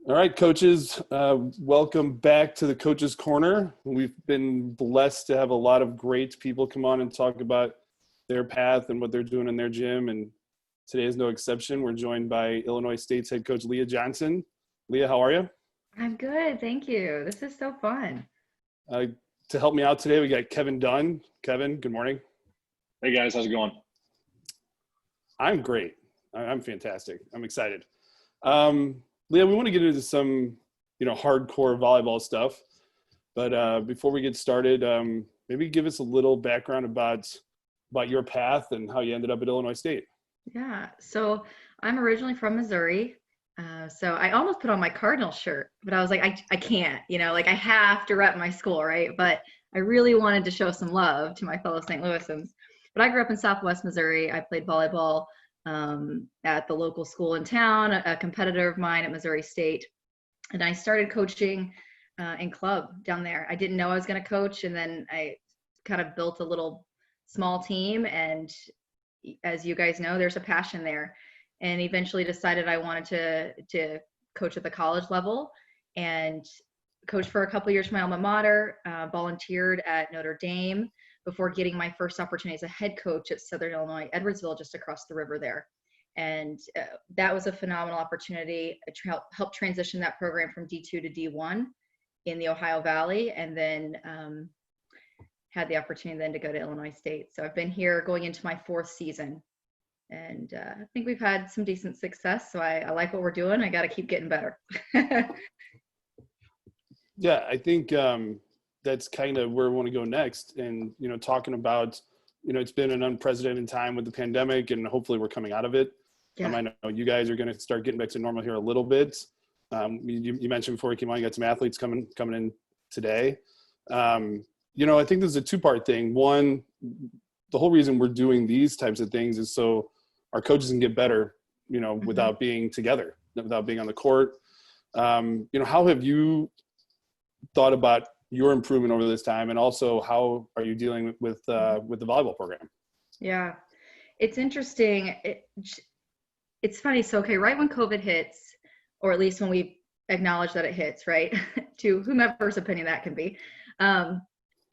All right, coaches, welcome back to the Coaches Corner. We've been blessed to have a lot of great people come on and talk about their path and what they're doing in their gym. And today is no exception. We're joined by Illinois State's head coach, Leah Johnson. Leah, how are you? I'm good, thank you. This is so fun. Uh, to help me out today, we got Kevin Dunn. Kevin, good morning. Hey guys, how's it going? I'm great. I'm fantastic. I'm excited. Leah, we want to get into some, hardcore volleyball stuff. But before we get started, maybe give us a little background about your path and how you ended up at Illinois State. Yeah, so I'm originally from Missouri. So I almost put on my Cardinal shirt, but I was like, I can't, like I have to rep my school, right? But I really wanted to show some love to my fellow St. Louisans. But I grew up in Southwest Missouri. I played volleyball at the local school in town, a competitor of mine at Missouri State. And I started coaching in club down there. I didn't know I was going to coach. And then I kind of built a little small team. And as you guys know, there's a passion there. And eventually decided I wanted to coach at the college level and coached for a couple years for my alma mater, volunteered at Notre Dame before getting my first opportunity as a head coach at Southern Illinois, Edwardsville, just across the river there. And that was a phenomenal opportunity. I helped transition that program from D2 to D1 in the Ohio Valley, and then had the opportunity then to go to Illinois State. So I've been here going into my fourth season. And I think we've had some decent success. So I like what we're doing. I got to keep getting better. Yeah, I think that's kind of where we want to go next. And, talking about, it's been an unprecedented time with the pandemic, and hopefully we're coming out of it. Yeah. I know you guys are going to start getting back to normal here a little bit. You mentioned before you came on, you got some athletes coming in today. I think this is a two-part thing. One, the whole reason we're doing these types of things is so our coaches can get better, without being together, without being on the court. How have you thought about your improvement over this time, and also how are you dealing with the volleyball program? Yeah, it's interesting. It's funny. So, okay, right when COVID hits, or at least when we acknowledge that it hits, right, to whomever's opinion that can be,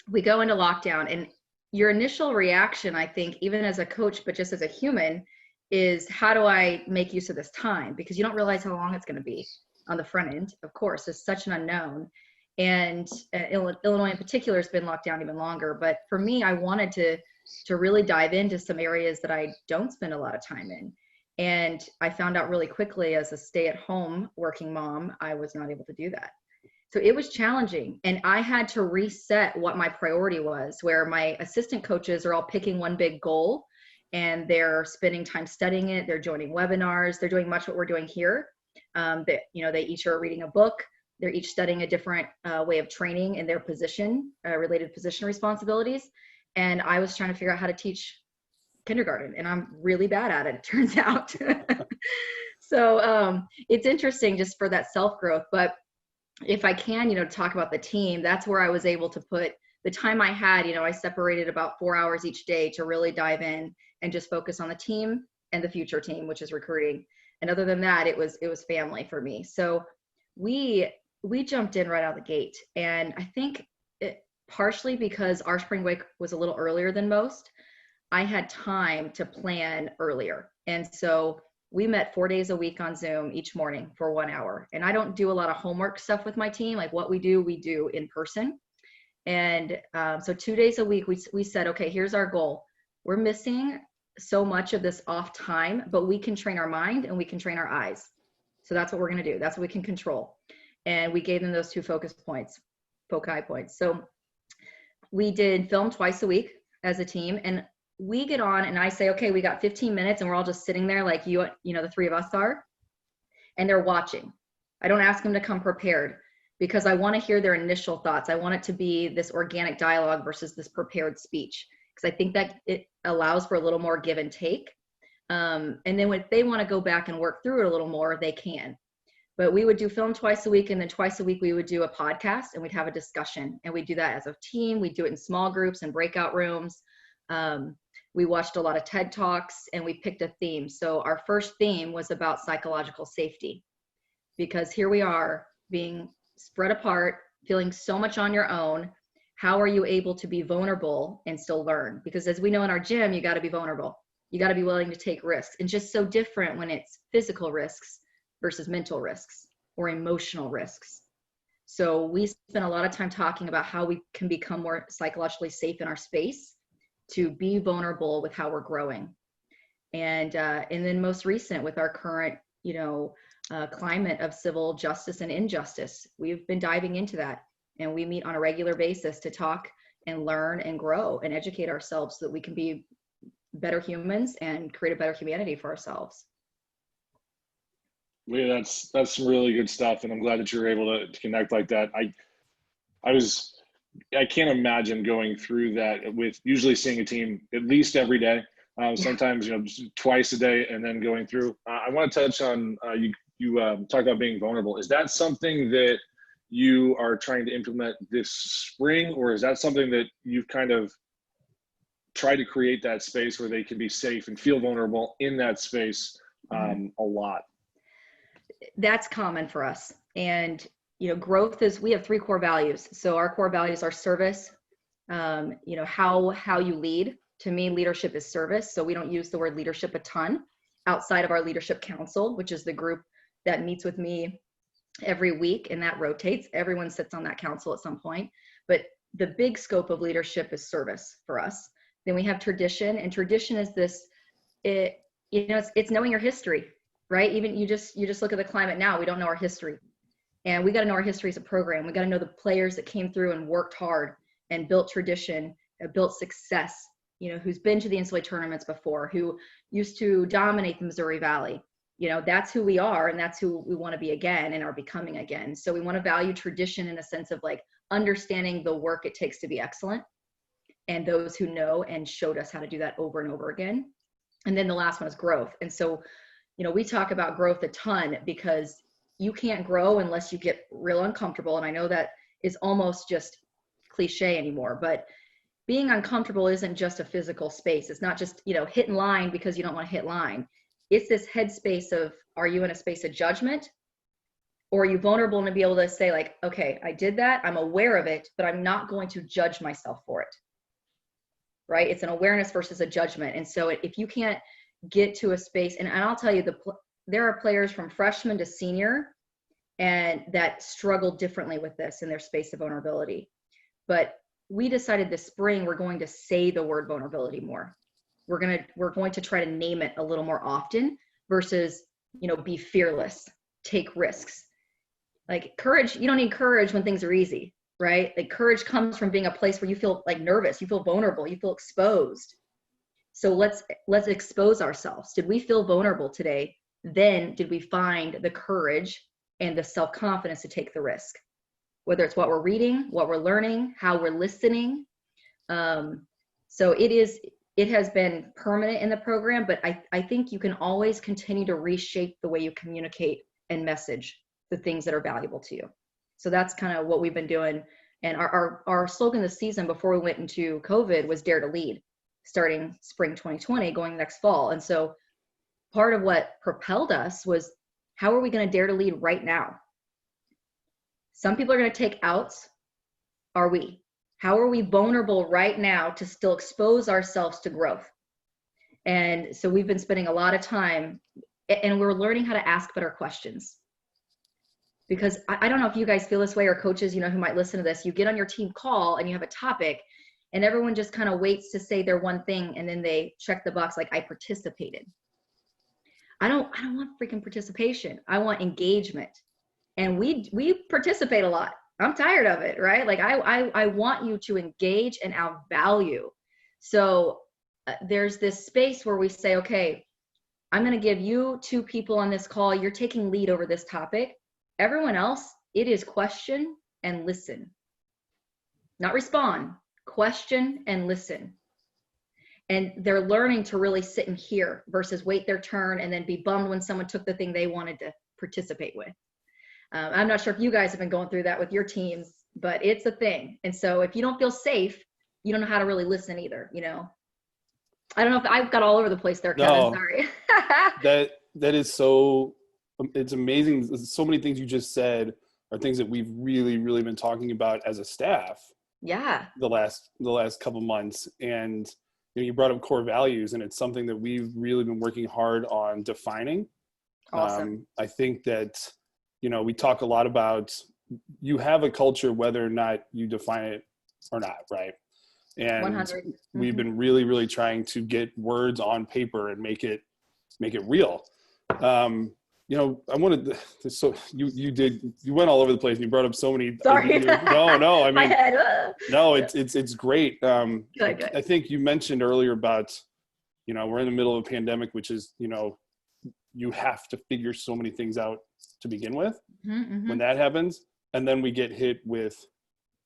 we go into lockdown, and your initial reaction, I think, even as a coach, but just as a human, is how do I make use of this time? Because you don't realize how long it's going to be on the front end. Of course, it's such an unknown. And Illinois in particular has been locked down even longer. But for me, I wanted to really dive into some areas that I don't spend a lot of time in. And I found out really quickly as a stay-at-home working mom, I was not able to do that. So it was challenging, and I had to reset what my priority was, where my assistant coaches are all picking one big goal and they're spending time studying it. They're joining webinars. They're doing much what we're doing here. They each are reading a book. They're each studying a different way of training in their position, related position responsibilities. And I was trying to figure out how to teach kindergarten, and I'm really bad at it, it turns out. So it's interesting just for that self-growth. But if I can, talk about the team, that's where I was able to put the time I had. I separated about 4 hours each day to really dive in and just focus on the team and the future team, which is recruiting. And other than that, it was family for me. So we jumped in right out of the gate. And I think partially because our spring break was a little earlier than most, I had time to plan earlier. And so we met 4 days a week on Zoom each morning for 1 hour. And I don't do a lot of homework stuff with my team. Like what we do in person. And so 2 days a week, we said, okay, here's our goal. We're missing so much of this off time, but we can train our mind and we can train our eyes. So that's what we're going to do. That's what we can control. And we gave them those two foci points. So we did film twice a week as a team, and we get on and I say, okay, we got 15 minutes, and we're all just sitting there like the three of us are, and they're watching. I don't ask them to come prepared because I want to hear their initial thoughts. I want it to be this organic dialogue versus this prepared speech, because I think that it allows for a little more give and take. And then if they want to go back and work through it a little more, they can. But we would do film twice a week, and then twice a week we would do a podcast, and we'd have a discussion. And we do that as a team. We do it in small groups and breakout rooms. We watched a lot of TED Talks, and we picked a theme. So our first theme was about psychological safety. because here we are being spread apart, feeling so much on your own. How are you able to be vulnerable and still learn? Because as we know in our gym, you got to be vulnerable. You got to be willing to take risks. And just so different when it's physical risks versus mental risks or emotional risks. So we spent a lot of time talking about how we can become more psychologically safe in our space to be vulnerable with how we're growing. And then most recent with our current, climate of civil justice and injustice, we've been diving into that. And we meet on a regular basis to talk and learn and grow and educate ourselves so that we can be better humans and create a better humanity for ourselves. Leah, that's some really good stuff, and I'm glad that you were able to connect like that. I can't imagine going through that with usually seeing a team at least every day, sometimes twice a day, and then going through. I want to touch on you talked about being vulnerable. Is that something that you are trying to implement this spring, or is that something that you've kind of tried to create that space where they can be safe and feel vulnerable in that space a lot? That's common for us. And, growth is, we have 3 core values. So our core values are service, how you lead. To me, leadership is service. So we don't use the word leadership a ton outside of our leadership council, which is the group that meets with me every week, and that rotates. Everyone sits on that council at some point. But the big scope of leadership is service for us. Then we have tradition, and tradition is this, it's knowing your history, right? Even you just look at the climate now, we don't know our history. And we got to know our history as a program. We got to know the players that came through and worked hard and built tradition, built success, who's been to the NCAA tournaments before, who used to dominate the Missouri Valley. That's who we are, and that's who we want to be again and are becoming again. So we want to value tradition in a sense of like understanding the work it takes to be excellent and those who know and showed us how to do that over and over again. And then the last one is growth. And so, we talk about growth a ton because you can't grow unless you get real uncomfortable. And I know that is almost just cliche anymore, but being uncomfortable isn't just a physical space. It's not just, hitting line because you don't want to hit line. It's this headspace of, are you in a space of judgment, or are you vulnerable and to be able to say like, okay, I did that, I'm aware of it, but I'm not going to judge myself for it, right? It's an awareness versus a judgment. And so if you can't get to a space, and I'll tell you, there are players from freshman to senior and that struggle differently with this in their space of vulnerability. But we decided this spring, we're going to say the word vulnerability more. We're going to try to name it a little more often versus, be fearless, take risks. Like courage, you don't need courage when things are easy, right? Like courage comes from being a place where you feel like nervous, you feel vulnerable, you feel exposed. So let's expose ourselves. Did we feel vulnerable today? Then did we find the courage and the self-confidence to take the risk? Whether it's what we're reading, what we're learning, how we're listening. So it has been permanent in the program, but I think you can always continue to reshape the way you communicate and message the things that are valuable to you. So that's kind of what we've been doing. And our slogan this season before we went into COVID was Dare to Lead, starting spring 2020, going next fall. And so part of what propelled us was, how are we going to dare to lead right now? Some people are going to take outs. Are we? How are we vulnerable right now to still expose ourselves to growth? And so we've been spending a lot of time, and we're learning how to ask better questions. Because I don't know if you guys feel this way, or coaches, who might listen to this, you get on your team call and you have a topic and everyone just kind of waits to say their one thing and then they check the box like, I participated. I don't want freaking participation. I want engagement. And we participate a lot. I'm tired of it, right? Like I want you to engage and add value. So there's this space where we say, okay, I'm going to give you 2 people on this call. You're taking lead over this topic. Everyone else, it is question and listen. Not respond, question and listen. And they're learning to really sit and hear versus wait their turn and then be bummed when someone took the thing they wanted to participate with. I'm not sure if you guys have been going through that with your teams, but it's a thing. And so if you don't feel safe, you don't know how to really listen either, I don't know if I've got all over the place there, Kevin. No, Sorry. that is so it's amazing. So many things you just said are things that we've really, really been talking about as a staff. Yeah. The last couple months, and you brought up core values, and it's something that we've really been working hard on defining. Awesome. I think that, we talk a lot about, you have a culture whether or not you define it or not, right? And 100. we've been really, really trying to get words on paper and make it real. I wanted to, so you went all over the place and you brought up so many Sorry. ideas. No, I My mean, head. no, it's great. Good. I think you mentioned earlier about, we're in the middle of a pandemic, which is, you have to figure so many things out to begin with when that happens. And then we get hit with,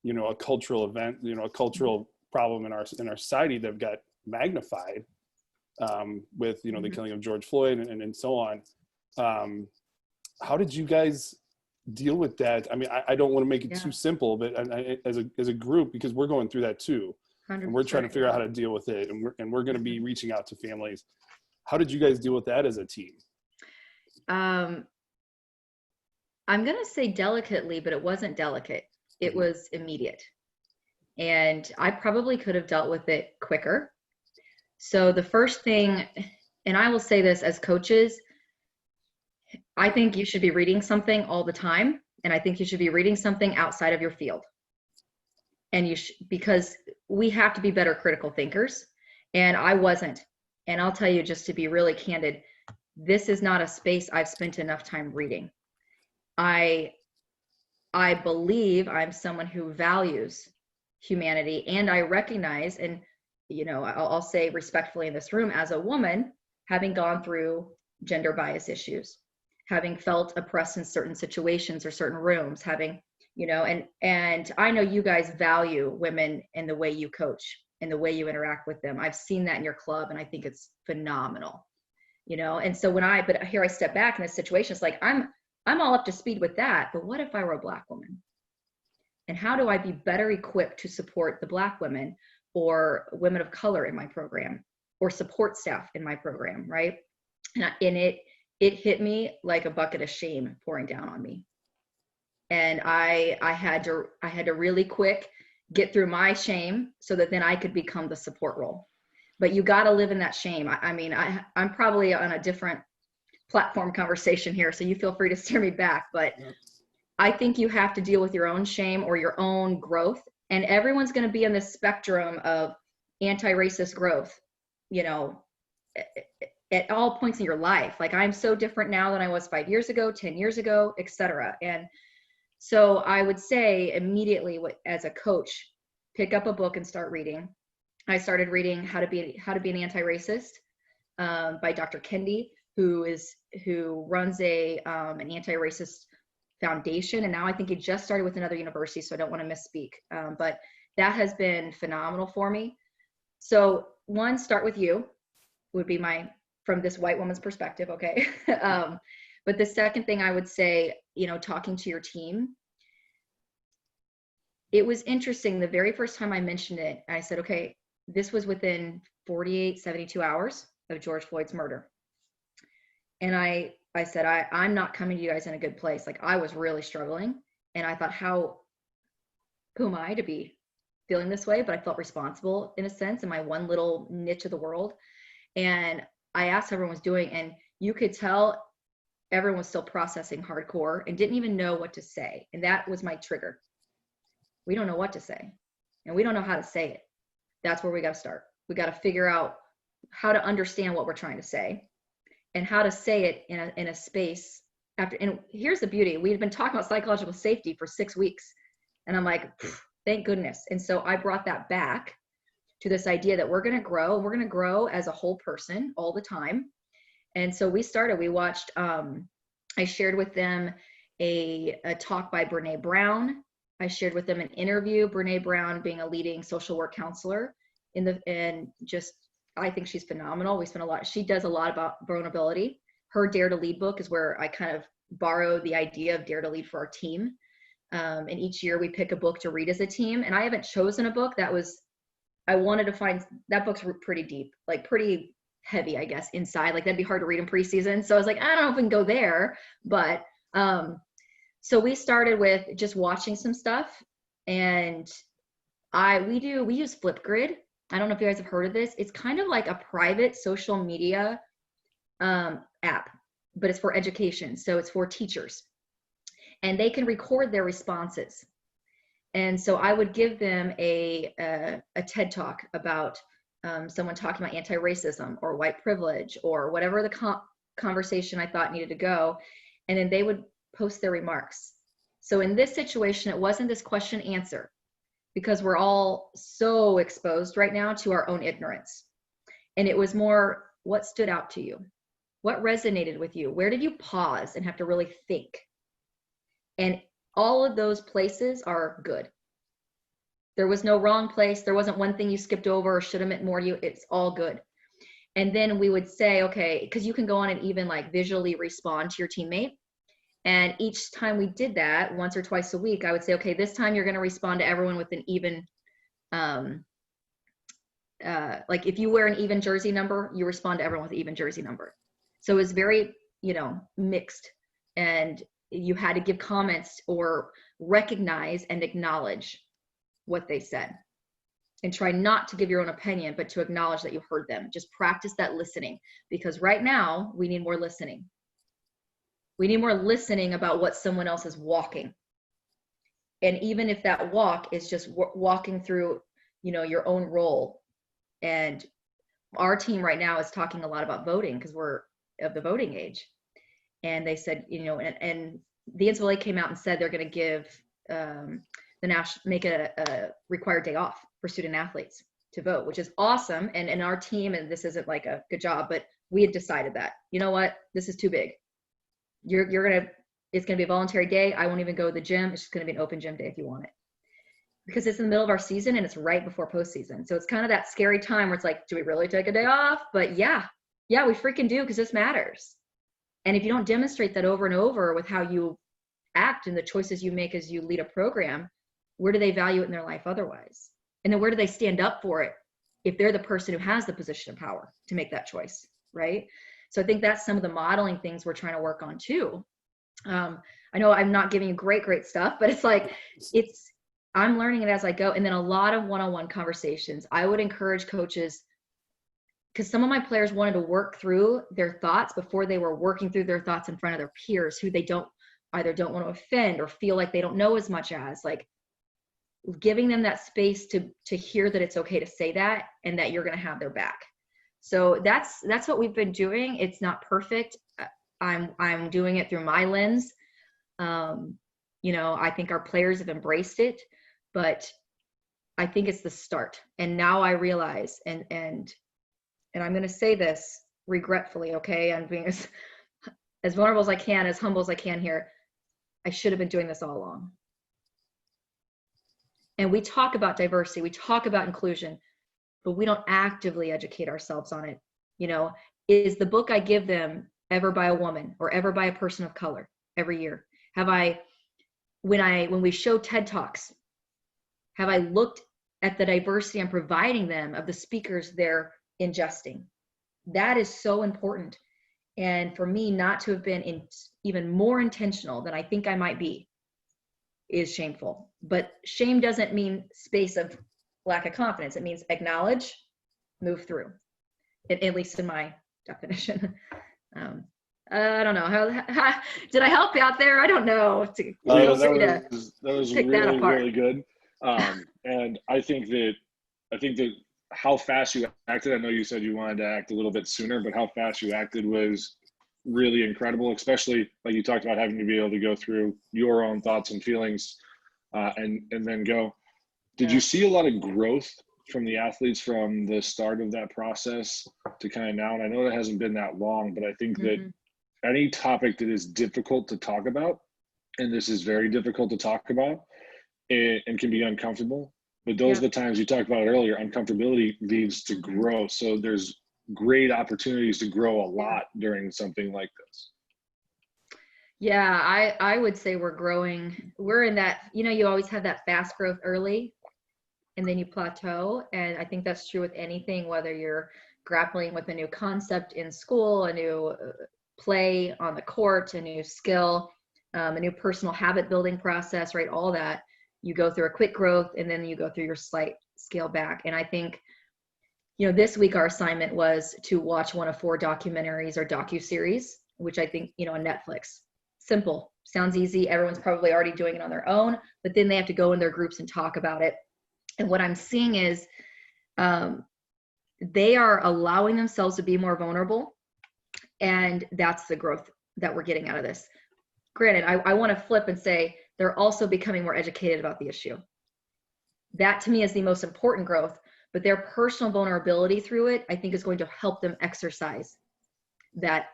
a cultural event, a cultural problem in our society that got magnified with, the killing of George Floyd and so on. How did you guys deal with that? I mean, I don't want to make it too simple, but as a group, because we're going through that too, 100%. and we're trying to figure out how to deal with it, and we're going to be reaching out to families. How did you guys deal with that as a team? I'm going to say delicately, but it wasn't delicate. It was immediate. And I probably could have dealt with it quicker. So the first thing, and I will say this as coaches, I think you should be reading something all the time. And I think you should be reading something outside of your field. And because we have to be better critical thinkers. And I wasn't. And I'll tell you, just to be really candid, this is not a space I've spent enough time reading. I believe I'm someone who values humanity, and I recognize, and I'll say respectfully in this room, as a woman, having gone through gender bias issues, having felt oppressed in certain situations or certain rooms, having, and I know you guys value women in the way you coach and the way you interact with them. I've seen that in your club, and I think it's phenomenal, and so but here I step back in this situation, it's like, I'm all up to speed with that, but what if I were a Black woman? And how do I be better equipped to support the Black women or women of color in my program or support staff in my program, right? And it hit me like a bucket of shame pouring down on me. And I had to really quick get through my shame so that then I could become the support role. But you got to live in that shame. I'm probably on a different platform conversation here, so you feel free to steer me back, but I think you have to deal with your own shame or your own growth, and everyone's going to be on this spectrum of anti-racist growth, at all points in your life. Like, I'm so different now than I was 5 years ago, 10 years ago, etc. And so I would say immediately, as a coach, pick up a book and start reading. I started reading How to Be an Anti-Racist by Dr. Kendi, who runs an anti-racist foundation, and now I think he just started with another university, so I don't want to misspeak, but that has been phenomenal for me. So one, start with you would be from this white woman's perspective, okay? But the second thing I would say, talking to your team, it was interesting. The very first time I mentioned it, I said, okay, this was within 48, 72 hours of George Floyd's murder. And I said, I'm not coming to you guys in a good place. Like, I was really struggling. And I thought, who am I to be feeling this way? But I felt responsible in a sense in my one little niche of the world. And I asked how everyone was doing, and you could tell everyone was still processing hardcore and didn't even know what to say. And that was my trigger. We don't know what to say, and we don't know how to say it. That's where we got to start. We got to figure out how to understand what we're trying to say, and how to say it in a space after. And here's the beauty. We had been talking about psychological safety for 6 weeks, and I'm like, thank goodness. And so I brought that back to this idea that we're going to grow, and we're going to grow as a whole person all the time. And so we watched, I shared with them a talk by Brene Brown. I shared with them an interview, Brene Brown being a leading social work counselor I think she's phenomenal. She does a lot about vulnerability. Her Dare to Lead book is where I kind of borrowed the idea of Dare to Lead for our team. And each year we pick a book to read as a team. And I haven't chosen a book. I wanted to find, that book's pretty deep, like pretty heavy, I guess, inside. Like that'd be hard to read in preseason. So I was like, I don't know if we can go there, but so we started with just watching some stuff, and we use Flipgrid. I don't know if you guys have heard of this. It's kind of like a private social media app, but it's for education. So it's for teachers, and they can record their responses. And so I would give them a TED talk about someone talking about anti-racism or white privilege or whatever the conversation I thought needed to go. And then they would post their remarks. So in this situation, it wasn't this question answer, because we're all so exposed right now to our own ignorance. And it was more, what stood out to you? What resonated with you? Where did you pause and have to really think? And all of those places are good. There was no wrong place. There wasn't one thing you skipped over or should have meant more to you. It's all good. And then we would say, okay, because you can go on and even like visually respond to your teammate. And each time we did that, once or twice a week, I would say, okay, this time you're going to respond to everyone with an even, like if you wear an even jersey number, you respond to everyone with an even jersey number. So it was very, mixed, and you had to give comments or recognize and acknowledge what they said, and try not to give your own opinion, but to acknowledge that you heard them. Just practice that listening, because right now we need more listening. We need more listening about what someone else is walking. And even if that walk is just walking through, your own role. And our team right now is talking a lot about voting, because we're of the voting age. And they said, and the NCAA came out and said they're going to give make a required day off for student athletes to vote, which is awesome. And in our team, and this isn't like a good job, but we had decided that, you know what, this is too big. It's gonna be a voluntary day. I won't even go to the gym. It's just gonna be an open gym day if you want it. Because it's in the middle of our season and it's right before postseason. So it's kind of that scary time where it's like, do we really take a day off? But yeah, we freaking do, because this matters. And if you don't demonstrate that over and over with how you act and the choices you make as you lead a program, where do they value it in their life otherwise? And then where do they stand up for it if they're the person who has the position of power to make that choice, right? So I think that's some of the modeling things we're trying to work on too. I know I'm not giving you great stuff, but it's like, I'm learning it as I go. And then a lot of one-on-one conversations. I would encourage coaches, because some of my players wanted to work through their thoughts before they were working through their thoughts in front of their peers, who they either don't want to offend or feel like they don't know as much as, like giving them that space to hear that it's okay to say that, and that you're going to have their back. So that's what we've been doing. It's not perfect. I'm doing it through my lens. I think our players have embraced it, but I think it's the start. And now I realize, and I'm going to say this regretfully, okay? I'm being as vulnerable as I can, as humble as I can here. I should have been doing this all along. And we talk about diversity, we talk about inclusion, but we don't actively educate ourselves on it. Is the book I give them ever by a woman or ever by a person of color every year? When we show TED Talks, have I looked at the diversity I'm providing them of the speakers they're ingesting? That is so important. And for me not to have been even more intentional than I think I might be is shameful. But shame doesn't mean space of lack of confidence. It means acknowledge, move through, at least in my definition. I don't know. How did I help you out there? I don't know. That was really good. And I think that how fast you acted, I know you said you wanted to act a little bit sooner, but how fast you acted was really incredible, especially like you talked about having to be able to go through your own thoughts and feelings and then go. Did you see a lot of growth from the athletes from the start of that process to kind of now? And I know it hasn't been that long, but I think that any topic that is difficult to talk about, and this is very difficult to talk about, and can be uncomfortable, but those are the times you talked about earlier, uncomfortability leads to growth. So there's great opportunities to grow a lot during something like this. Yeah, I would say we're growing. We're in that, you always have that fast growth early and then you plateau. And I think that's true with anything, whether you're grappling with a new concept in school, a new play on the court, a new skill, a new personal habit building process, right? All that. You go through a quick growth and then you go through your slight scale back. And I think, this week our assignment was to watch one of 4 documentaries or docuseries, which I think, on Netflix. Simple, sounds easy. Everyone's probably already doing it on their own, but then they have to go in their groups and talk about it. And what I'm seeing is they are allowing themselves to be more vulnerable. And that's the growth that we're getting out of this. Granted, I want to flip and say they're also becoming more educated about the issue. That to me is the most important growth, but their personal vulnerability through it, I think, is going to help them exercise that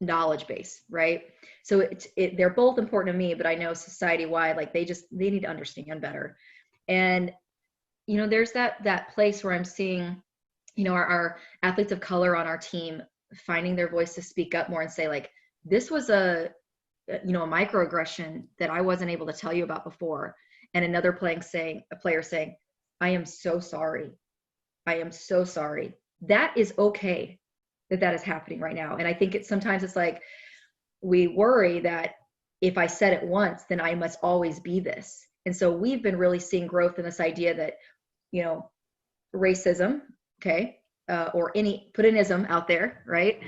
knowledge base, right? So they're both important to me, but I know society-wide, like they need to understand better. And, there's that place where I'm seeing, our athletes of color on our team finding their voice to speak up more and say, like, this was a microaggression that I wasn't able to tell you about before. And another player saying, I am so sorry. I am so sorry. That is okay that is happening right now. And I think sometimes it's like, we worry that if I said it once, then I must always be this. And so we've been really seeing growth in this idea that, racism, okay, or put an ism out there, right,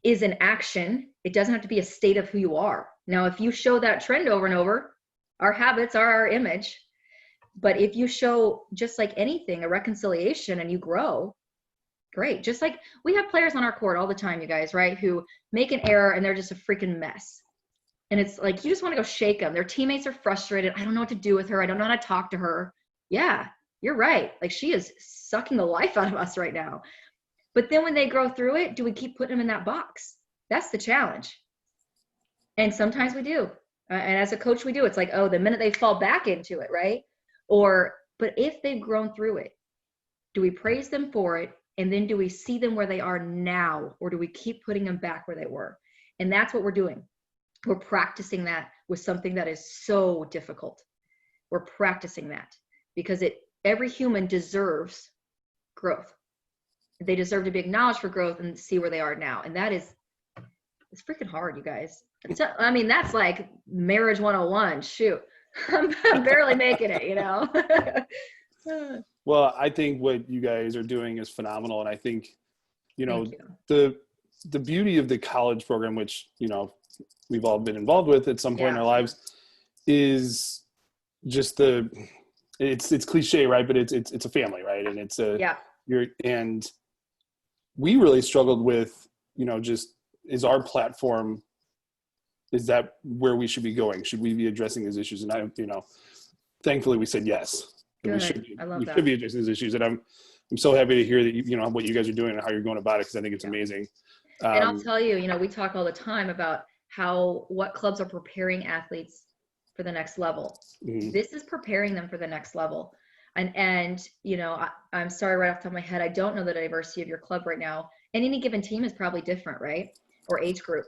is an action. It doesn't have to be a state of who you are. Now, if you show that trend over and over, our habits are our image. But if you show, just like anything, a reconciliation and you grow, great. Just like we have players on our court all the time, you guys, right, who make an error and they're just a freaking mess. And it's like, you just want to go shake them. Their teammates are frustrated. I don't know what to do with her. I don't know how to talk to her. Yeah, you're right. Like, she is sucking the life out of us right now. But then when they grow through it, do we keep putting them in that box? That's the challenge. And sometimes we do. And as a coach, we do. It's like, oh, the minute they fall back into it, right? But if they've grown through it, do we praise them for it? And then do we see them where they are now? Or do we keep putting them back where they were? And that's what we're doing. We're practicing that with something that is so difficult. We're practicing that because every human deserves growth. They deserve to be acknowledged for growth and see where they are now. And it's freaking hard, you guys. That's like marriage 101. Shoot, I'm barely making it, Well, I think what you guys are doing is phenomenal. And I think, the beauty of the college program, which, we've all been involved with at some point in our lives, is just it's cliche, right? But it's a family, right? And and we really struggled with, just, is our platform, is that where we should be going? Should we be addressing these issues? And thankfully we said yes. Good. We should be addressing these issues. And I'm so happy to hear that, what you guys are doing and how you're going about it, because I think it's amazing. And I'll tell you, we talk all the time about what clubs are preparing athletes for the next level. Mm-hmm. This is preparing them for the next level. And I'm sorry, right off the top of my head, I don't know the diversity of your club right now. And any given team is probably different, right? Or age group.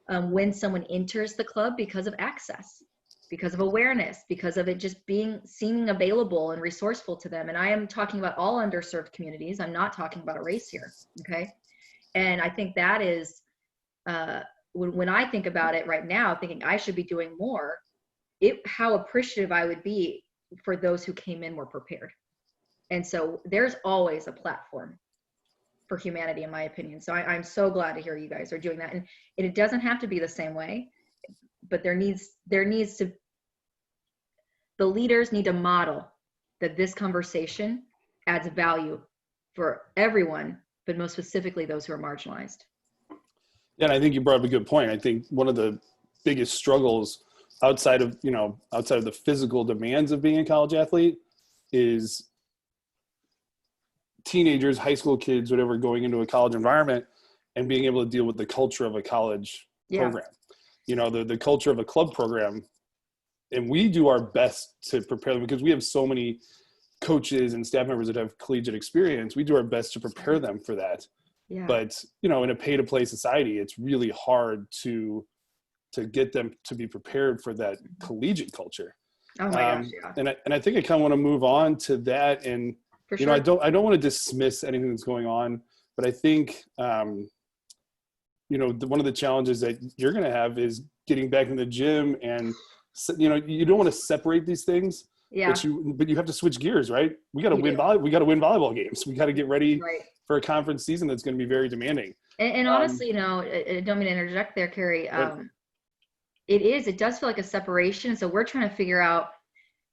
When someone enters the club because of access, because of awareness, because of it just seeming available and resourceful to them. And I am talking about all underserved communities. I'm not talking about a race here, okay? And I think that is, when I think about it right now, thinking I should be doing more, how appreciative I would be for those who came in more prepared. And so there's always a platform for humanity, in my opinion. So I'm so glad to hear you guys are doing that. And it doesn't have to be the same way, but the leaders need to model that this conversation adds value for everyone, but most specifically those who are marginalized. Yeah, and I think you brought up a good point. I think one of the biggest struggles outside of the physical demands of being a college athlete is teenagers, high school kids, whatever, going into a college environment and being able to deal with the culture of a college program. The culture of a club program. And we do our best to prepare them because we have so many coaches and staff members that have collegiate experience. We do our best to prepare them for that. Yeah. But, in a pay-to-play society, it's really hard to get them to be prepared for that collegiate culture. Oh my gosh, yeah. And I think I kind of want to move on to that and For you know, sure. I don't want to dismiss anything that's going on, but I think, you know, one of the challenges that you're going to have is getting back in the gym, and you know, you don't want to separate these things, Yeah. but you have to switch gears, right? We got to You win do. we got to win volleyball games. We got to get ready Right. for a conference season that's going to be very demanding. And honestly, you know, I don't mean to interject there, Cary. But It does feel like a separation. So we're trying to figure out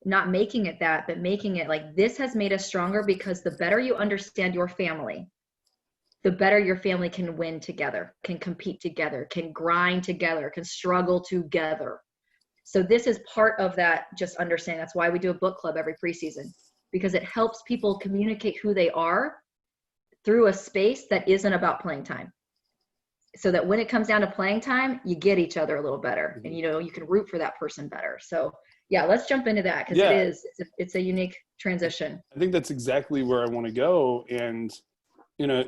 not making it that, but making it like this has made us stronger, because the better you understand your family, the better your family can win together, can compete together, can grind together, can struggle together. So this is part of that, just understanding. That's why we do a book club every preseason, because it helps people communicate who they are through a space that isn't about playing time. So that when it comes down to playing time, you get each other a little better, and you know, you can root for that person better. So yeah, let's jump into that, because it's a unique transition. I think that's exactly where I want to go. And in a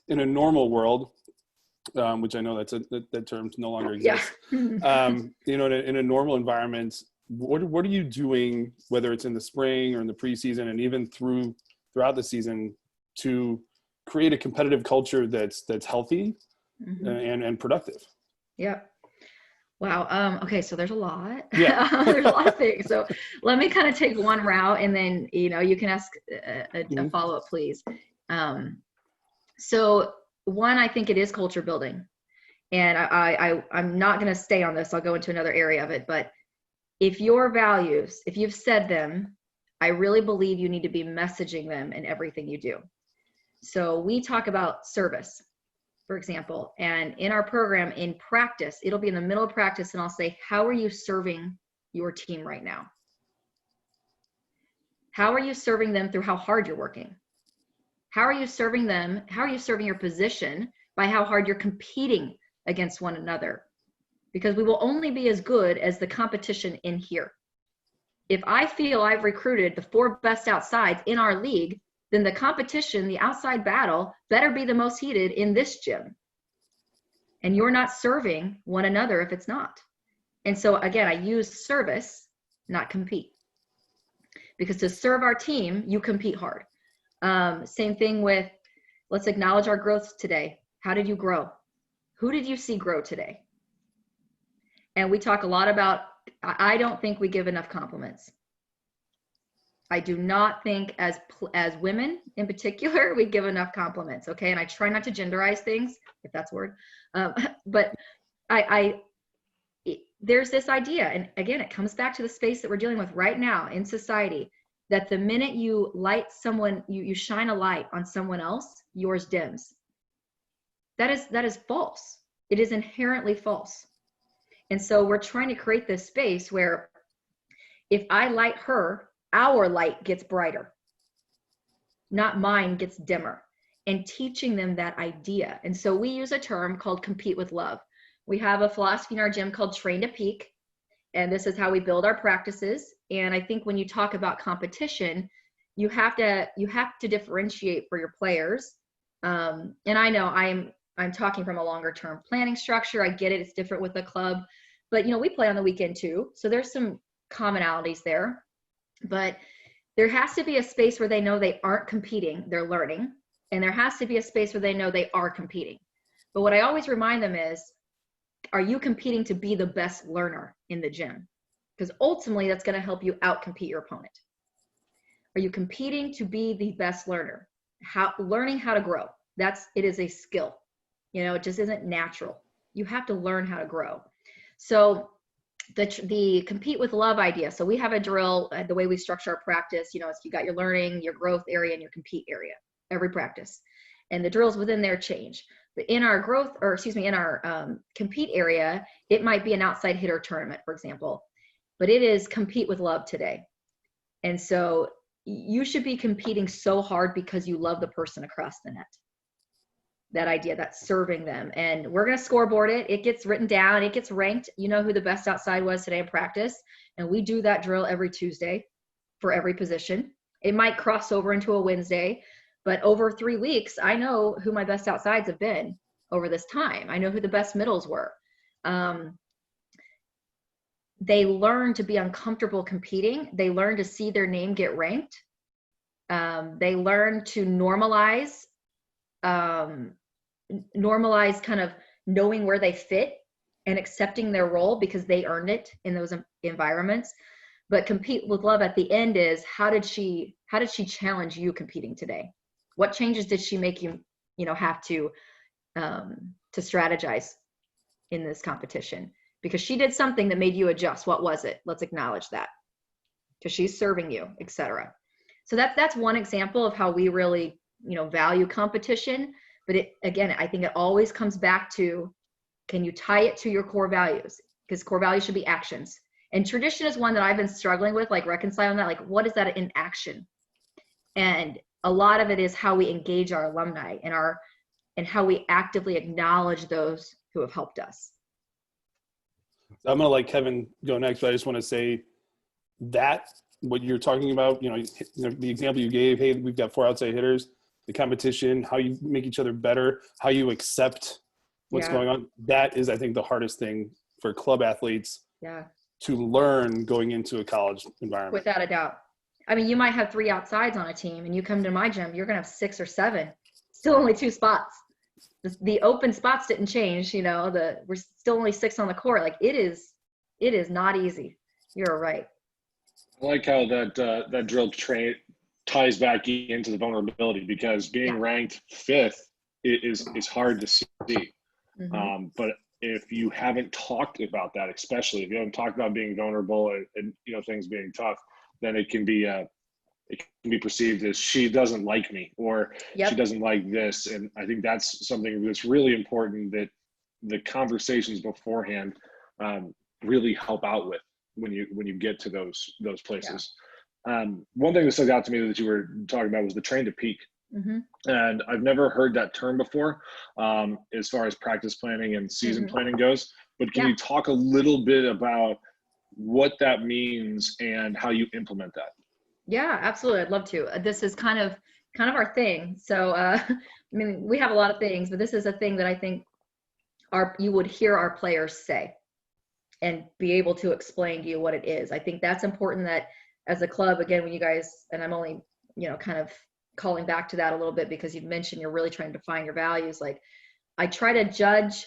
in a normal world, which I know that term no longer exists. Yeah. You know, in a normal environment, what are you doing, whether it's in the spring or in the preseason, and even throughout the season, to create a competitive culture that's healthy and productive? Yeah. Wow. Okay. So there's a lot. Yeah. There's a lot of things. So let me kind of take one route, and then, you know, you can ask a follow-up, please. So one, I think it is culture building, and I'm not going to stay on this. I'll go into another area of it. But if your values, if you've said them, I really believe you need to be messaging them in everything you do. So we talk about service, for example, and in our program, in practice, it'll be in the middle of practice, and I'll say, how are you serving your team right now? How are you serving them through how hard you're working? How are you serving them? How are you serving your position by how hard you're competing against one another? Because we will only be as good as the competition in here. If I feel I've recruited the 4 best outsides in our league, then the competition, the outside battle, better be the most heated in this gym. And you're not serving one another if it's not. And so again, I use service, not compete. Because to serve our team, you compete hard. Same thing with, let's acknowledge our growth today. How did you grow? Who did you see grow today? And we talk a lot about, I don't think we give enough compliments. I do not think as women in particular, we give enough compliments. Okay. And I try not to genderize things, if that's a word. But there's this idea. And again, it comes back to the space that we're dealing with right now in society, that the minute you light someone, you shine a light on someone else, yours dims. That is false. It is inherently false. And so we're trying to create this space where if I light her, our light gets brighter, not mine gets dimmer, and teaching them that idea. And so we use a term called compete with love. We have a philosophy in our gym called train to peak. And this is how we build our practices. And I think when you talk about competition, you have to differentiate for your players. And I know I'm talking from a longer term planning structure. I get it. It's different with the club, but you know, we play on the weekend too. So there's some commonalities there, but there has to be a space where they know they aren't competing, they're learning. And there has to be a space where they know they are competing. But what I always remind them is, are you competing to be the best learner in the gym? Because ultimately that's going to help you outcompete your opponent. Are you competing to be the best learner? Learning how to grow. It is a skill. You know, it just isn't natural. You have to learn how to grow. So the compete with love idea. So we have a drill, the way we structure our practice, you know, is you got your learning, your growth area, and your compete area, every practice. And the drills within there change. But in our in our compete area, it might be an outside hitter tournament, for example, but it is compete with love today. And so you should be competing so hard because you love the person across the net. That idea, that's serving them. And we're going to scoreboard it. It gets written down. It gets ranked. You know who the best outside was today in practice. And we do that drill every Tuesday for every position. It might cross over into a Wednesday, but over 3 weeks, I know who my best outsides have been over this time. I know who the best middles were. They learn to be uncomfortable competing. They learn to see their name get ranked. They learn to normalize kind of knowing where they fit and accepting their role because they earned it in those environments. But compete with love at the end is, how did she challenge you competing today? What changes did she make you have to strategize in this competition? Because she did something that made you adjust. What was it? Let's acknowledge that, because she's serving you, etc. So that's one example of how we really value competition. But again, I think it always comes back to, can you tie it to your core values? Because core values should be actions. And tradition is one that I've been struggling with, like reconciling that, like what is that in action? And a lot of it is how we engage our alumni and how we actively acknowledge those who have helped us. I'm going to let Kevin go next, but I just want to say that what you're talking about, the example you gave, hey, we've got 4 outside hitters, the competition, how you make each other better, how you accept what's going on. That is, I think, the hardest thing for club athletes to learn going into a college environment. Without a doubt. I mean, you might have 3 outsides on a team, and you come to my gym, you're going to have 6 or 7, still only 2 spots. The open spots didn't change, we're still only 6 on the court. Like it is not easy. You're right. I like how that drill ties back into the vulnerability, because being ranked 5th is hard to see. Mm-hmm. But if you haven't talked about that, especially if you haven't talked about being vulnerable and things being tough, then it can be perceived as, she doesn't like me, or she doesn't like this. And I think that's something that's really important, that the conversations beforehand really help out with when you get to those places. One thing that stuck out to me that you were talking about was the train to peak. Mm-hmm. And I've never heard that term before, as far as practice planning and season planning goes. But can you talk a little bit about what that means and how you implement that? Yeah, absolutely. I'd love to. This is kind of our thing. So, I mean, we have a lot of things, but this is a thing that I think you would hear our players say and be able to explain to you what it is. I think that's important, that as a club, again, when you guys, and I'm only, kind of calling back to that a little bit because you've mentioned you're really trying to define your values. Like, I try to judge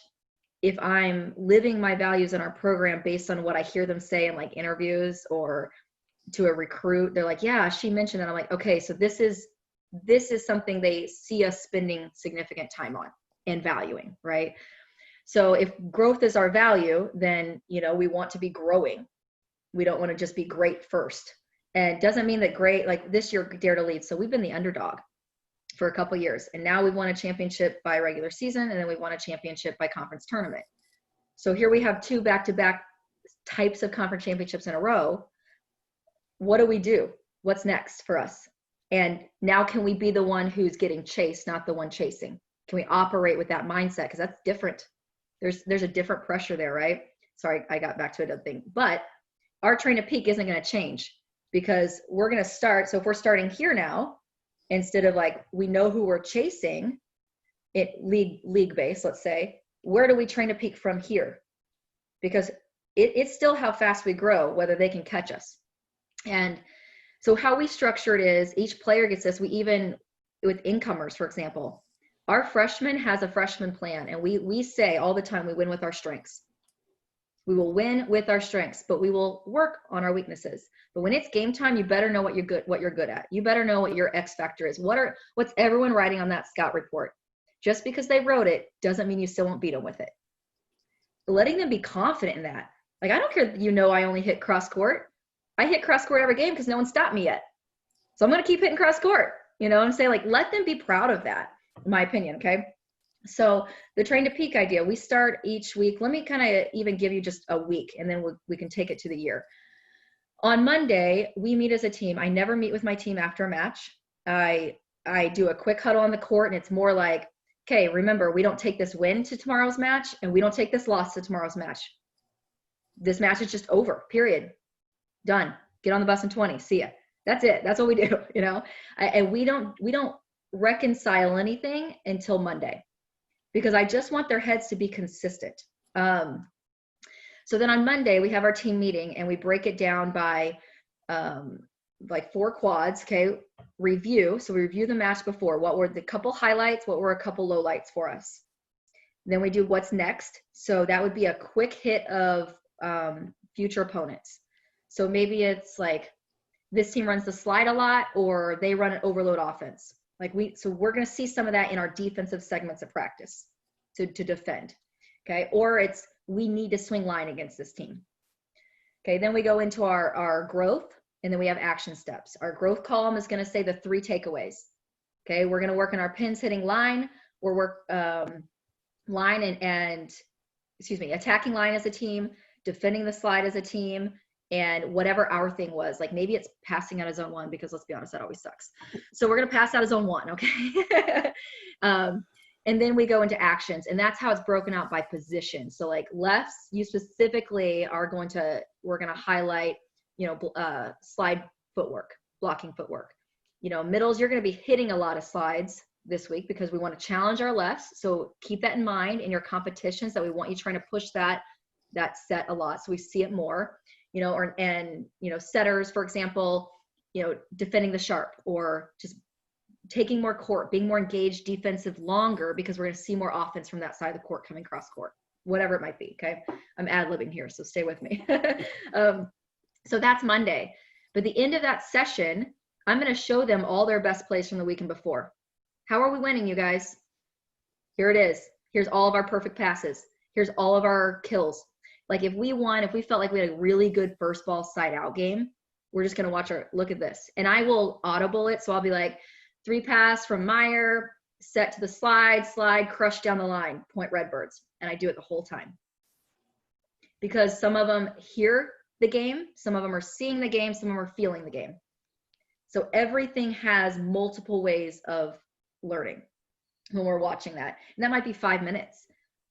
if I'm living my values in our program based on what I hear them say in like interviews or to a recruit. They're like, yeah, she mentioned that. I'm like, okay, so this is something they see us spending significant time on and valuing, right? So if growth is our value, then, we want to be growing. We don't want to just be great first. And it doesn't mean that great, like this year, Dare to Lead. So we've been the underdog for a couple of years. And now we've won a championship by regular season, and then we won a championship by conference tournament. So here we have 2 back-to-back types of conference championships in a row. What do we do? What's next for us? And now, can we be the one who's getting chased, not the one chasing? Can we operate with that mindset? Because that's different. There's a different pressure there, right? Sorry, I got back to another thing. But our train to peak isn't going to change, because we're going to start. So if we're starting here now, instead of like, we know who we're chasing, it league base, let's say, where do we train to peak from here? Because it's still how fast we grow, whether they can catch us. And so how we structure it is, each player gets this. We even, with incomers, for example, our freshman has a freshman plan, and we say all the time, we win with our strengths. We will win with our strengths, but we will work on our weaknesses. But when it's game time, you better know what you're good at. You better know what your X factor is. What's everyone writing on that scout report? Just because they wrote it doesn't mean you still won't beat them with it. Letting them be confident in that. Like, I don't care, I only hit cross court. I hit cross court every game because no one stopped me yet. So I'm going to keep hitting cross court, and say, like, let them be proud of that, in my opinion. Okay. So the train to peak idea, we start each week. Let me kind of even give you just a week, and then we can take it to the year. On Monday, we meet as a team. I never meet with my team after a match. I do a quick huddle on the court, and it's more like, okay, remember, we don't take this win to tomorrow's match, and we don't take this loss to tomorrow's match. This match is just over, period. Done. Get on the bus in 20. See ya. That's it. That's what we do, and we don't reconcile anything until Monday, because I just want their heads to be consistent. So then on Monday, we have our team meeting, and we break it down by like 4 quads, okay, review. So we review the match before. What were the couple highlights? What were a couple lowlights for us? Then we do what's next. So that would be a quick hit of future opponents. So maybe it's like this team runs the slide a lot, or they run an overload offense. So we're going to see some of that in our defensive segments of practice to defend. Okay. Or it's, we need to swing line against this team. Okay. Then we go into our growth, and then we have action steps. Our growth column is going to say the 3 takeaways. Okay. We're going to work on our pins hitting line, or work line and attacking line as a team, defending the slide as a team, and whatever our thing was. Like maybe it's passing out of zone 1, because let's be honest, that always sucks. So we're going to pass out of zone 1. Okay. And then we go into actions, and that's how it's broken out by position. So like lefts, you specifically we're going to highlight, slide footwork, blocking footwork. Middles, you're going to be hitting a lot of slides this week because we want to challenge our lefts. So keep that in mind in your competitions, that we want you trying to push that set a lot. So we see it more, setters, for example, defending the sharp, or just taking more court, being more engaged defensive longer, because we're going to see more offense from that side of the court coming cross court, whatever it might be. Okay. I'm ad-libbing here, so stay with me. So that's Monday. But the end of that session, I'm going to show them all their best plays from the weekend before. How are we winning, you guys? Here it is. Here's all of our perfect passes. Here's all of our kills. Like if we felt like we had a really good first ball side out game, we're just going to look at this. And I will audible it. So I'll be like, 3 pass from Meyer, set to the slide, crush down the line, point Redbirds. And I do it the whole time. Because some of them hear the game, some of them are seeing the game, some of them are feeling the game. So everything has multiple ways of learning when we're watching that. And that might be 5 minutes.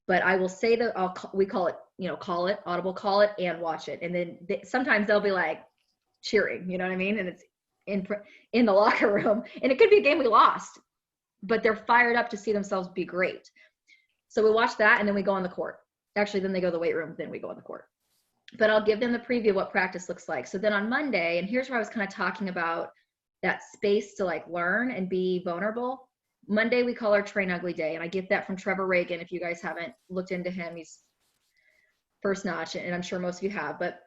But I will say that we call it, audible call it and watch it. And then sometimes they'll be like cheering, you know what I mean? And it's in the locker room, and it could be a game we lost, but they're fired up to see themselves be great. So we watch that, and then we go on the court. Actually, then they go to the weight room, then we go on the court. But I'll give them the preview of what practice looks like. So then on Monday, and here's where I was kind of talking about that space to like learn and be vulnerable. Monday, we call our Train Ugly Day, and I get that from Trevor Reagan. If you guys haven't looked into him, he's first notch, and I'm sure most of you have. But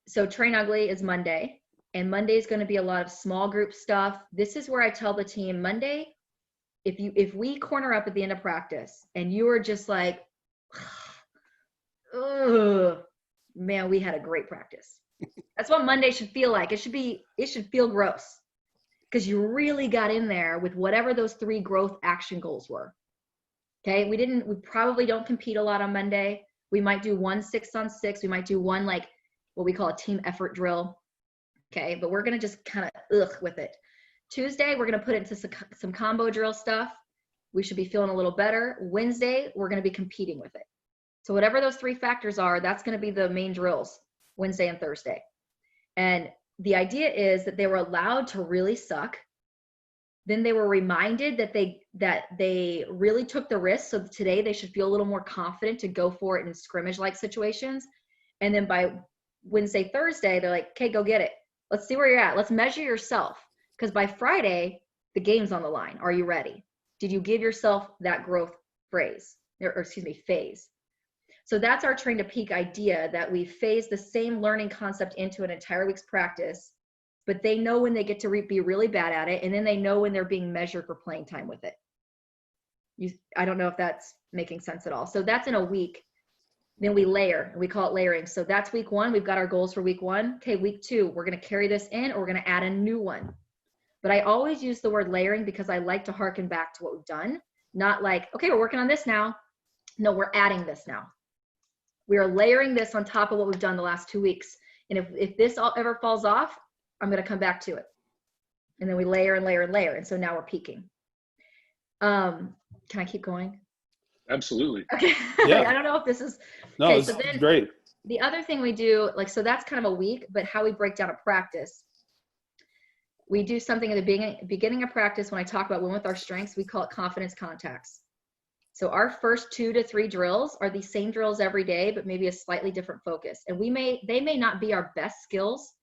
so Train Ugly is Monday. And Monday is going to be a lot of small group stuff. This is where I tell the team, Monday, if we corner up at the end of practice and you are just like, ugh, man, we had a great practice. That's what Monday should feel like. It should feel gross, because you really got in there with whatever those 3 growth action goals were. Okay. We probably don't compete a lot on Monday. We might do 1 6-on-6. We might do one, like what we call a team effort drill. Okay, but we're going to just kind of with it. Tuesday, we're going to put it into some combo drill stuff. We should be feeling a little better. Wednesday, we're going to be competing with it. So whatever those 3 factors are, that's going to be the main drills, Wednesday and Thursday. And the idea is that they were allowed to really suck. Then they were reminded that they really took the risk. So today they should feel a little more confident to go for it in scrimmage-like situations. And then by Wednesday, Thursday, they're like, okay, go get it. Let's see where you're at. Let's measure yourself. Because by Friday, the game's on the line. Are you ready? Did you give yourself that growth phase? So that's our train to peak idea, that we phase the same learning concept into an entire week's practice, but they know when they get to be really bad at it, and then they know when they're being measured for playing time with it. I don't know if that's making sense at all. So that's in a week. Then we layer, and we call it layering. So that's week 1. We've got our goals for week 1. Okay, week 2, we're going to carry this in, or we're going to add a new one. But I always use the word layering because I like to harken back to what we've done. Not like, okay, we're working on this now. No, we're adding this now. We are layering this on top of what we've done the last 2 weeks. And if this all ever falls off, I'm going to come back to it. And then we layer and layer and layer. And so now we're peaking. Can I keep going? Absolutely. Okay. Yeah. I don't know if this is no, okay, it's great. The other thing we do, so that's kind of a week, but how we break down a practice. We do something at the beginning of practice. When I talk about win with our strengths, we call it confidence contacts. So our first 2 to 3 drills are the same drills every day, but maybe a slightly different focus. And they may not be our best skills,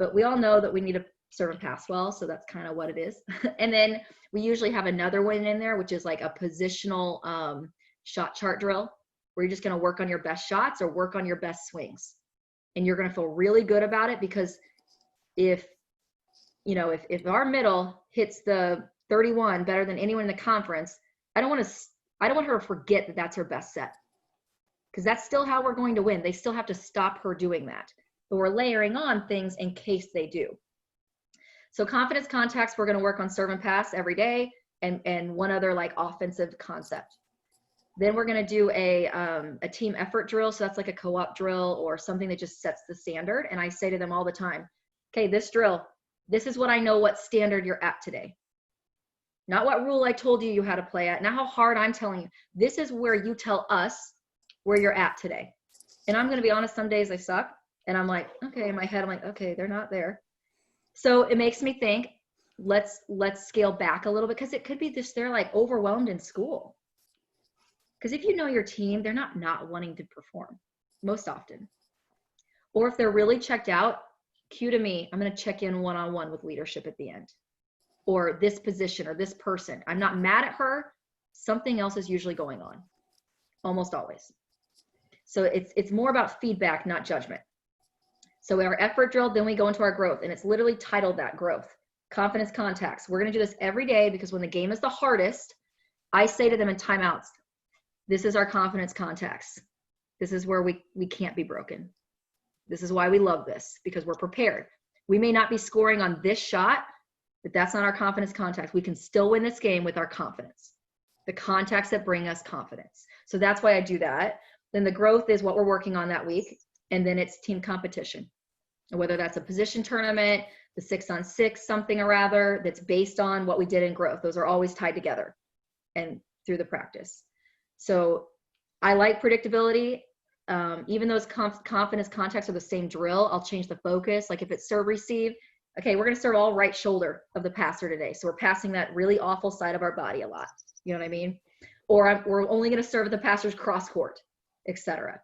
but we all know that we need to serve and pass well. So that's kind of what it is. And then we usually have another one in there, which is like a positional shot chart drill, where you're just going to work on your best shots or work on your best swings. And you're going to feel really good about it, because if our middle hits the 31 better than anyone in the conference, I don't want her to forget that that's her best set, because that's still how we're going to win. They still have to stop her doing that, but we're layering on things in case they do. So confidence contacts, we're going to work on serve and pass every day, and one other like offensive concept. Then we're going to do a team effort drill. So that's like a co-op drill or something that just sets the standard. And I say to them all the time, okay, this drill, this is what I know what standard you're at today. Not what rule I told you had to play at, not how hard I'm telling you. This is where you tell us where you're at today. And I'm going to be honest, some days I suck. And I'm like, okay, in my head, I'm like, okay, they're not there. So it makes me think, let's scale back a little bit, because it could be this, they're like overwhelmed in school. Because if you know your team, they're not wanting to perform most often. Or if they're really checked out, cue to me, I'm going to check in one-on-one with leadership at the end. Or this position or this person. I'm not mad at her. Something else is usually going on. Almost always. So it's more about feedback, not judgment. So our effort drill, then we go into our growth. And it's literally titled that, growth. Confidence contacts. We're going to do this every day, because when the game is the hardest, I say to them in timeouts, this is our confidence contacts. This is where we can't be broken. This is why we love this, because we're prepared. We may not be scoring on this shot, but that's not our confidence contacts. We can still win this game with our confidence. The contacts that bring us confidence. So that's why I do that. Then the growth is what we're working on that week. And then it's team competition. Whether that's a position tournament, the 6-on-6, something or other that's based on what we did in growth. Those are always tied together and through the practice. So I like predictability. Even those confidence contacts are the same drill, I'll change the focus. Like if it's serve receive, okay, we're going to serve all right shoulder of the passer today. So we're passing that really awful side of our body a lot. You know what I mean? Or we're only going to serve the passer's cross court, etc.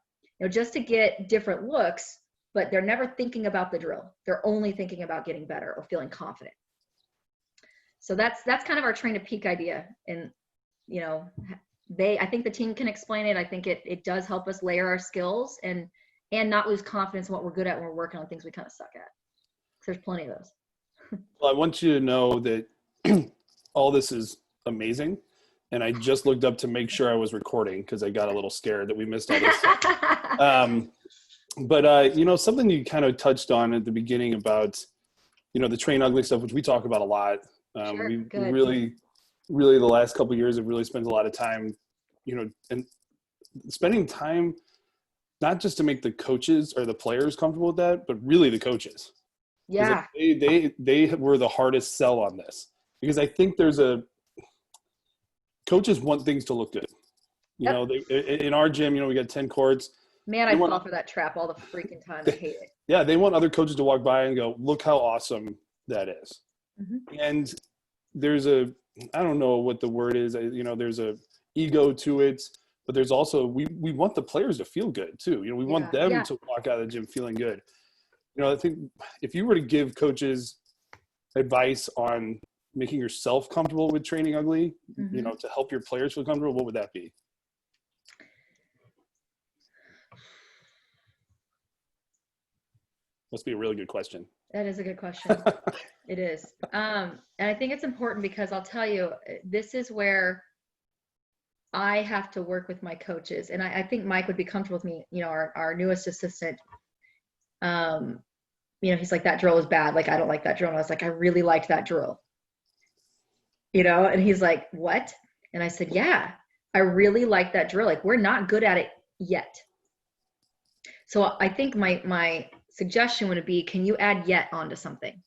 Just to get different looks, but they're never thinking about the drill. They're only thinking about getting better or feeling confident. So that's kind of our train to peak idea. And, I think the team can explain it. I think it does help us layer our skills and not lose confidence in what we're good at when we're working on things we kind of suck at. There's plenty of those. Well, I want you to know that all this is amazing. And I just looked up to make sure I was recording, because I got a little scared that we missed all this stuff. But something you kind of touched on at the beginning about, the train ugly stuff, which we talk about a lot. Sure, we good. really the last couple of years have really spent a lot of time, and spending time, not just to make the coaches or the players comfortable with that, but really the coaches. Yeah. They were the hardest sell on this, because I think coaches want things to look good. In our gym, we got 10 courts. Man, I fall for that trap all the freaking time. I hate it. Yeah, they want other coaches to walk by and go, look how awesome that is. Mm-hmm. And there's I don't know what the word is, there's a ego to it, but there's also, we want the players to feel good too. We want them to walk out of the gym feeling good. I think if you were to give coaches advice on making yourself comfortable with training ugly, mm-hmm. To help your players feel comfortable, what would that be? Must be a really good question. That is a good question. It is. And I think it's important, because I'll tell you, this is where I have to work with my coaches. And I think Mike would be comfortable with me, our newest assistant. He's like, that drill is bad. Like, I don't like that drill. And I was like, I really liked that drill. And he's like, what? And I said, yeah, I really like that drill. Like, we're not good at it yet. So I think my suggestion would be, can you add yet onto something?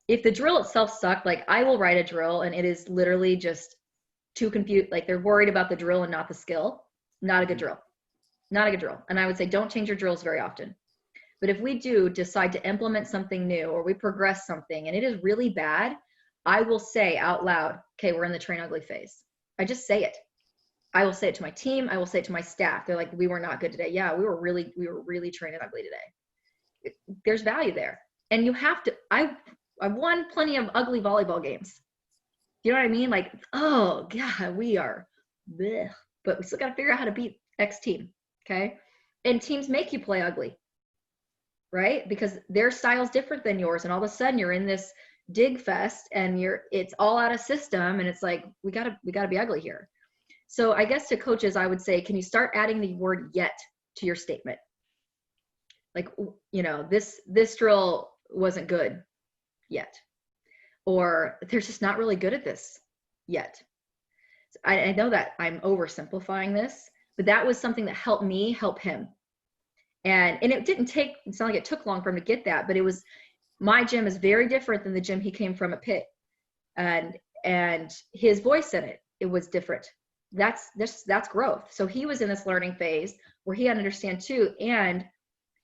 If the drill itself sucked, like, I will write a drill and it is literally just too confused. Like, they're worried about the drill and not the skill. Not a good drill. Not a good drill. And I would say, don't change your drills very often. But if we do decide to implement something new, or we progress something and it is really bad, I will say out loud, okay, we're in the train ugly phase. I just say it. I will say it to my team. I will say it to my staff. They're like, we were not good today. Yeah, we were really training ugly today. There's value there. And you have to, I've won plenty of ugly volleyball games. You know what I mean? Like, oh God, we are bleh, but we still got to figure out how to beat X team. Okay. And teams make you play ugly, right? Because their style's different than yours. And all of a sudden you're in this dig fest and it's all out of system. And it's like, we gotta be ugly here. So I guess to coaches, I would say, can you start adding the word yet to your statement? Like, you know, this drill wasn't good yet, or they're just not really good at this yet. So I know that I'm oversimplifying this, but that was something that helped me help him. And it didn't take, it's not like it took long for him to get that, but it was, my gym is very different than the gym he came from at Pitt. And his voice in it was different. That's growth. So he was in this learning phase where he had to understand too, and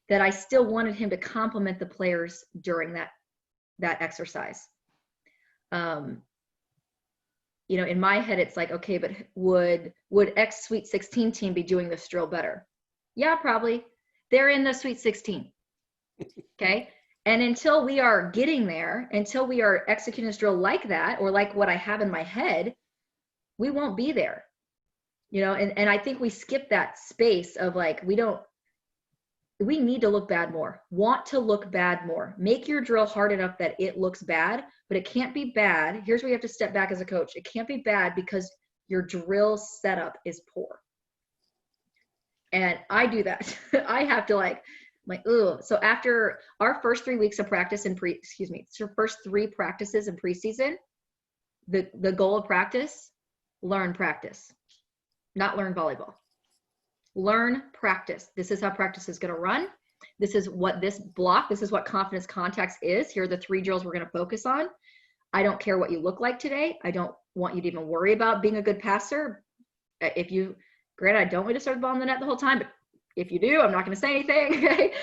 that I still wanted him to compliment the players during that exercise. You know, in my head, it's like, okay, but would X Sweet 16 team be doing this drill better? Yeah, probably. They're in the Sweet 16. Okay. And until we are getting there, until we are executing this drill like that, or like what I have in my head, we won't be there. You know, and I think we skip that space of like, we need to look bad more, want to look bad more. Make your drill hard enough that it looks bad, but it can't be bad. Here's where you have to step back as a coach. It can't be bad because your drill setup is poor. And I do that. I have to like, ugh. So after our first 3 weeks of practice first 3 practices in preseason, the goal of practice, learn practice, not learn volleyball. Learn practice. This is how practice is going to run. This is what this is what confidence contacts is. Here are the 3 drills we're going to focus on. I don't care what you look like today. I don't want you to even worry about being a good passer. Granted, I don't want you to serve the ball in the net the whole time, but if you do, I'm not going to say anything. Okay?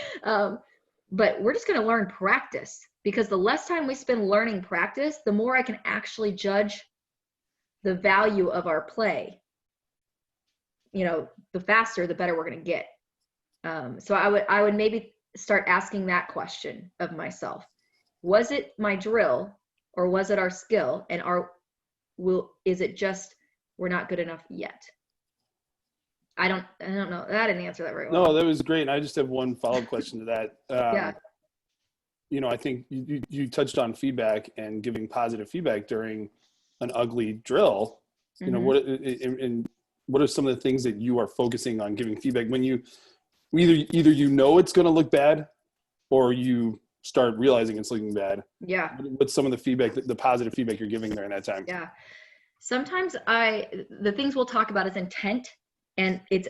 But we're just going to learn practice, because the less time we spend learning practice, the more I can actually judge the value of our play. You know, the faster, the better we're going to get. So I would maybe start asking that question of myself. Was it my drill, or was it our skill? And is it just, we're not good enough yet? I don't know. I didn't answer that very well. No, that was great. And I just have one follow-up question to that. Yeah. You know, I think you touched on feedback and giving positive feedback during an ugly drill. You know, what are some of the things that you are focusing on giving feedback when either you know it's going to look bad, or you start realizing it's looking bad? Yeah. What's some of the feedback, the positive feedback you're giving during that time? Yeah. Sometimes the things we'll talk about is intent. And it's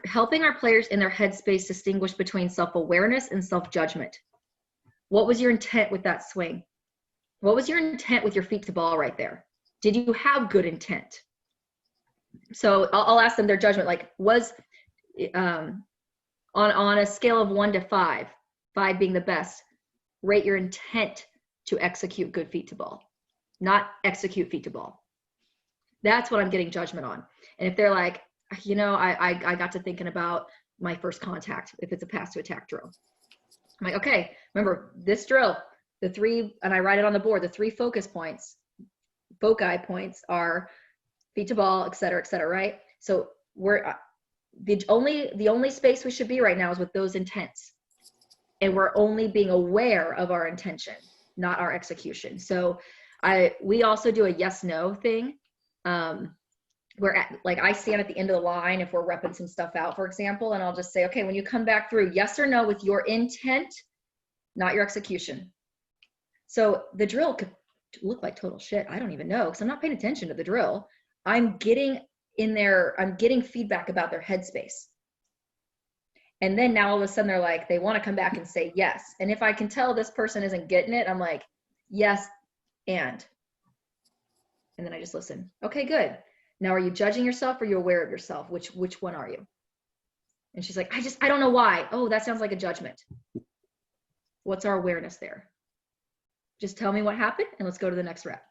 helping our players in their headspace distinguish between self-awareness and self-judgment. What was your intent with that swing? What was your intent with your feet to ball right there? Did you have good intent? So I'll ask them their judgment, like, was on a scale of 1 to 5, 5 being the best, rate your intent to execute good feet to ball, not execute feet to ball. That's what I'm getting judgment on. And if they're like, you know, I got to thinking about my first contact, if it's a pass to attack drill. I'm like, okay, remember this drill, the 3, and I write it on the board, the 3 foci points are feet to ball, et cetera, right? So we're the only space we should be right now is with those intents. And we're only being aware of our intention, not our execution. So we also do a yes/no thing. Like I stand at the end of the line if we're repping some stuff out, for example, and I'll just say, okay, when you come back through, yes or no with your intent, not your execution. So the drill could look like total shit. I don't even know, because I'm not paying attention to the drill. I'm getting in there, I'm getting feedback about their headspace. And then now all of a sudden they're like, they want to come back and say yes. And if I can tell this person isn't getting it, I'm like, yes, and then I just listen. Okay, good. Now, are you judging yourself, or are you aware of yourself? Which one are you? And she's like, I don't know why. Oh, that sounds like a judgment. What's our awareness there? Just tell me what happened and let's go to the next rep.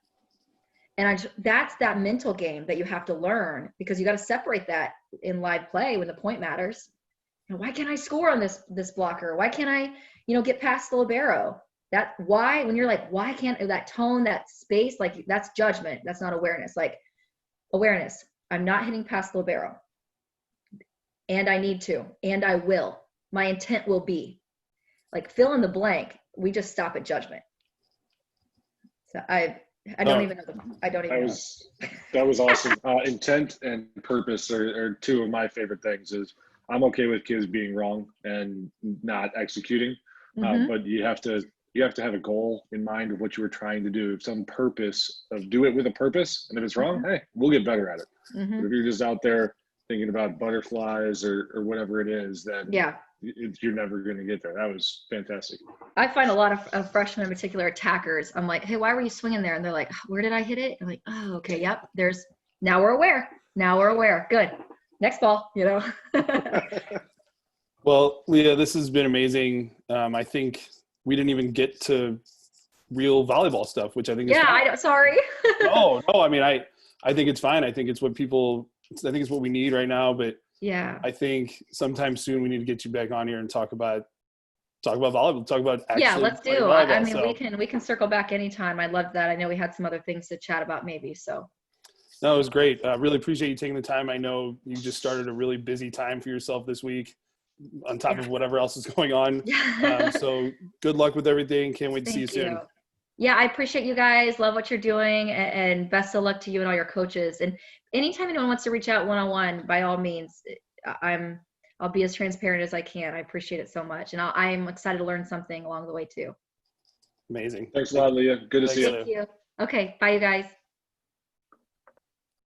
And that's that mental game that you have to learn, because you got to separate that in live play when the point matters. You know, why can't I score on this blocker? Why can't I, get past the libero? why, when you're like, why can't that tone, that space, like that's judgment. That's not awareness. Like awareness. I'm not hitting past the libero, and I need to, and I will. My intent will be, like, fill in the blank. We just stop at judgment. So I don't even know. I don't even know. That was awesome. Intent and purpose are two of my favorite things. Is I'm okay with kids being wrong and not executing, but you have to have a goal in mind of what you were trying to do. Some purpose of do it with a purpose, and if it's wrong, hey, we'll get better at it. But if you're just out there thinking about butterflies or whatever it is, then you're never going to get there. That was fantastic. I find a lot of freshmen, in particular attackers, I'm like, hey, why were you swinging there? And they're like, where did I hit it? I'm like, oh, okay, yep. Now we're aware. Good. Next ball, you know. Well, Leah, this has been amazing. I think we didn't even get to real volleyball stuff, which I think is fine. Sorry. No, I mean, I think it's fine. I think it's what we need right now, but yeah, I think sometime soon we need to get you back on here and talk about volleyball, talk about actually let's do. volleyball. I mean, we can circle back anytime. I love that. I know we had some other things to chat about maybe, so. No, it was great. I really appreciate you taking the time. I know you just started a really busy time for yourself this week on top of whatever else is going on. So good luck with everything. Can't wait to see you soon. Yeah, I appreciate you guys. Love what you're doing, and best of luck to you and all your coaches. And anytime anyone wants to reach out one-on-one, by all means, I'll be as transparent as I can. I appreciate it so much. And I'm excited to learn something along the way too. Amazing. Thanks a lot, Leah. Good to see you. Thank you. Okay. Bye, you guys.